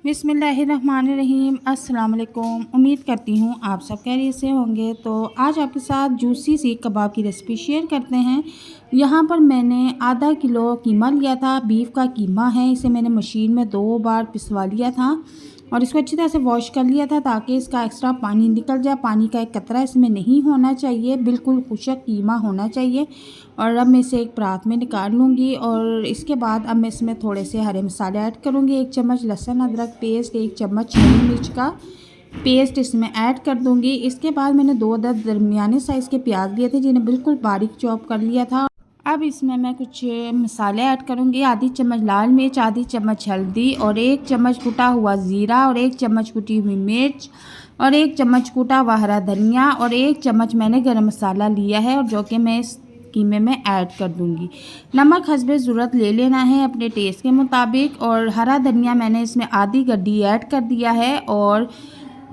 बिस्मिल्लाहिर्रहमानिर्रहीम। अस्सलाम वालेकुम। उम्मीद करती हूँ आप सब खैरियत से होंगे। तो आज आपके साथ जूसी सीख कबाब की रेसिपी शेयर करते हैं। यहाँ पर मैंने आधा किलो कीमा लिया था, बीफ का कीमा है। इसे मैंने मशीन में 2 बार पिसवा लिया था और इसको अच्छी तरह से वॉश कर लिया था ताकि इसका एक्स्ट्रा पानी निकल जाए। पानी का एक कतरा इसमें नहीं होना चाहिए, बिल्कुल खुशक कीमा होना चाहिए। और अब मैं इसे एक परात में निकाल लूँगी और इसके बाद अब मैं इसमें थोड़े से हरे मसाले ऐड करूँगी। 1 चम्मच लहसुन अदरक पेस्ट, 1 चम्मच हरी मिर्च का पेस्ट इसमें ऐड कर दूँगी। इसके बाद मैंने 2 अदद दरमियाने साइज़ के प्याज लिए थे जिन्हें बिल्कुल बारीक चॉप कर लिया था। अब इसमें मैं कुछ मसाले ऐड करूँगी। आधी चम्मच लाल मिर्च, आधी चम्मच हल्दी और 1 चम्मच कुटा हुआ ज़ीरा और 1 चम्मच कुटी हुई मिर्च और 1 चम्मच कुटा हुआ हरा धनिया और 1 चम्मच मैंने गरम मसाला लिया है और जो कि मैं इस कीमे में ऐड कर दूंगी। नमक हस्बे ज़रूरत ले लेना है अपने टेस्ट के मुताबिक। और हरा धनिया मैंने इसमें आधी गड्डी ऐड कर दिया है और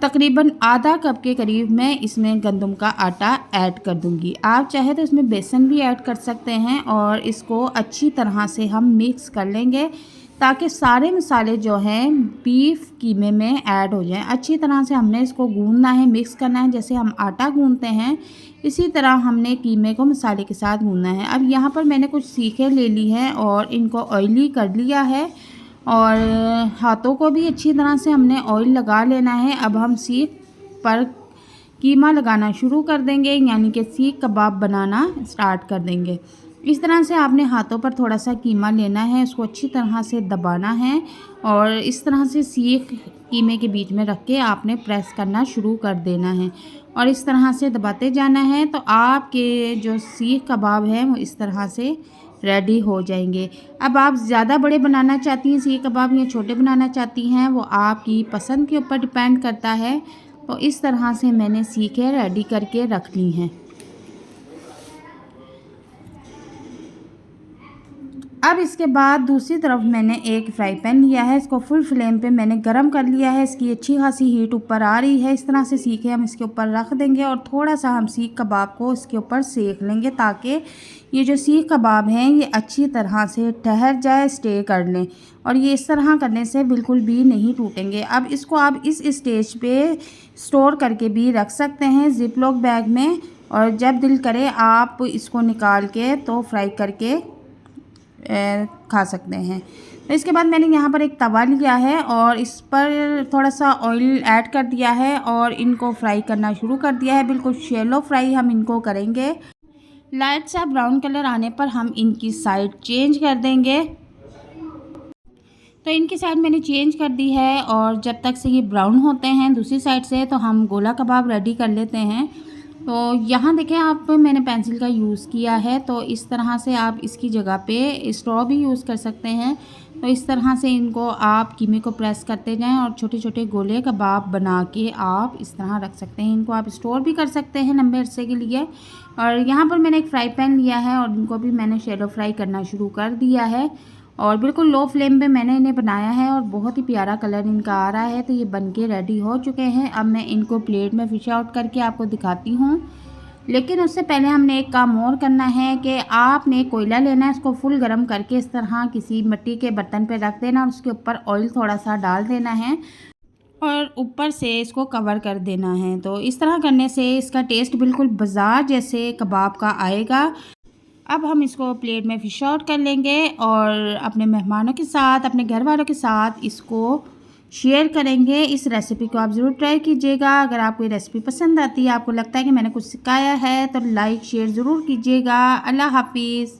तकरीबन आधा कप के करीब मैं इसमें गंदम का आटा ऐड कर दूंगी। आप चाहे तो इसमें बेसन भी ऐड कर सकते हैं और इसको अच्छी तरह से हम मिक्स कर लेंगे ताकि सारे मसाले जो हैं बीफ कीमे में ऐड हो जाएं। अच्छी तरह से हमने इसको गूंदना है, मिक्स करना है। जैसे हम आटा गूंदते हैं इसी तरह हमने कीमे को मसाले के साथ गूंदना है। अब यहाँ पर मैंने कुछ सीखें ले ली हैं और इनको ऑयली कर लिया है और हाथों को भी अच्छी तरह से हमने ऑयल लगा लेना है। अब हम सीख पर कीमा लगाना शुरू कर देंगे, यानी कि सीख कबाब बनाना स्टार्ट कर देंगे। इस तरह से आपने हाथों पर थोड़ा सा कीमा लेना है, उसको अच्छी तरह से दबाना है और इस तरह से सीख कीमे के बीच में रख के आपने प्रेस करना शुरू कर देना है और इस तरह से दबाते जाना है। तो आपके जो सीख कबाब हैं वो इस तरह से रेडी हो जाएंगे। अब आप ज़्यादा बड़े बनाना चाहती हैं सीख कबाब या छोटे बनाना चाहती हैं, वो आपकी पसंद के ऊपर डिपेंड करता है। तो इस तरह से मैंने सीखें रेडी करके रख ली हैं। अब इसके बाद दूसरी तरफ मैंने एक फ्राई पैन लिया है, इसको फुल फ्लेम पे मैंने गरम कर लिया है। इसकी अच्छी खासी हीट ऊपर आ रही है। इस तरह से सीखे हम इसके ऊपर रख देंगे और थोड़ा सा हम सीख कबाब को इसके ऊपर सेक लेंगे ताकि ये जो सीख कबाब हैं ये अच्छी तरह से ठहर जाए, स्टे कर लें। और ये इस तरह करने से बिल्कुल भी नहीं टूटेंगे। अब इसको आप इस स्टेज पे स्टोर करके भी रख सकते हैं ज़िप लॉक बैग में, और जब दिल करे आप इसको निकाल के तो फ्राई करके खा सकते हैं। तो इसके बाद मैंने यहाँ पर एक तवा लिया है और इस पर थोड़ा सा ऑयल ऐड कर दिया है और इनको फ्राई करना शुरू कर दिया है। बिल्कुल शैलो फ्राई हम इनको करेंगे। लाइट सा ब्राउन कलर आने पर हम इनकी साइड चेंज कर देंगे। तो इनकी साइड मैंने चेंज कर दी है और जब तक से ये ब्राउन होते हैं दूसरी साइड से तो हम गोला कबाब रेडी कर लेते हैं। तो यहाँ देखें आप, मैंने पेंसिल का यूज़ किया है। तो इस तरह से आप इसकी जगह पे स्ट्रॉ भी यूज़ कर सकते हैं। तो इस तरह से इनको आप कीमे को प्रेस करते जाएं और छोटे छोटे गोले कबाब बना के आप इस तरह रख सकते हैं। इनको आप स्टोर भी कर सकते हैं लंबे अरसे के लिए। और यहाँ पर मैंने एक फ्राई पैन लिया है और इनको भी मैंने शैलो फ्राई करना शुरू कर दिया है और बिल्कुल लो फ्लेम पे मैंने इन्हें बनाया है और बहुत ही प्यारा कलर इनका आ रहा है। तो ये बनके रेडी हो चुके हैं। अब मैं इनको प्लेट में फिश आउट करके आपको दिखाती हूँ। लेकिन उससे पहले हमने एक काम और करना है कि आपने कोयला लेना है, इसको फुल गर्म करके इस तरह किसी मिट्टी के बर्तन पे रख देना और उसके ऊपर ऑयल थोड़ा सा डाल देना है और ऊपर से इसको कवर कर देना है। तो इस तरह करने से इसका टेस्ट बिल्कुल बाजार जैसे कबाब का आएगा। अब हम इसको प्लेट में फिश आउट कर लेंगे और अपने मेहमानों के साथ, अपने घर वालों के साथ इसको शेयर करेंगे। इस रेसिपी को आप ज़रूर ट्राई कीजिएगा। अगर आपको ये रेसिपी पसंद आती है, आपको लगता है कि मैंने कुछ सिखाया है, तो लाइक शेयर ज़रूर कीजिएगा। अल्लाह हाफिज़।